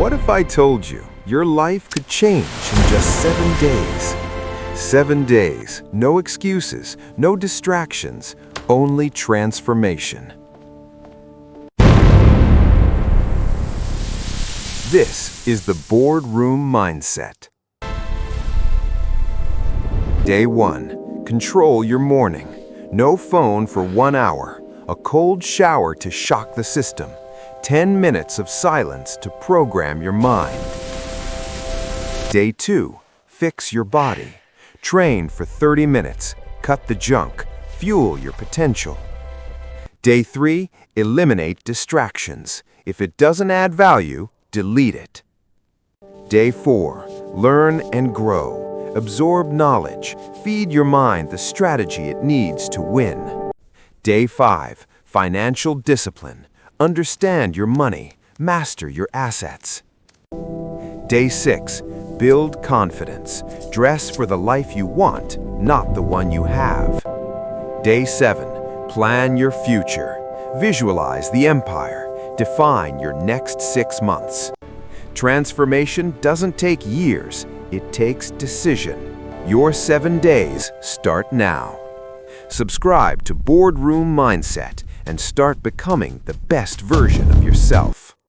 What if I told you your life could change in just 7 days? 7 days, no excuses, no distractions, only transformation. This is the Boardroom Mindset. Day 1. Control your morning. No phone for 1 hour. A cold shower to shock the system. 10 minutes of silence to program your mind. Day 2. Fix your body. Train for 30 minutes. Cut the junk. Fuel your potential. Day 3. Eliminate distractions. If it doesn't add value, delete it. Day 4. Learn and grow. Absorb knowledge. Feed your mind the strategy it needs to win. Day 5. Financial discipline. Understand your money. Master your assets. Day 6. Build confidence. Dress for the life you want, not the one you have. Day 7. Plan your future. Visualize the empire. Define your next 6 months. Transformation doesn't take years, it takes decision. Your 7 days start now. Subscribe to Boardroom Mindset and start becoming the best version of yourself.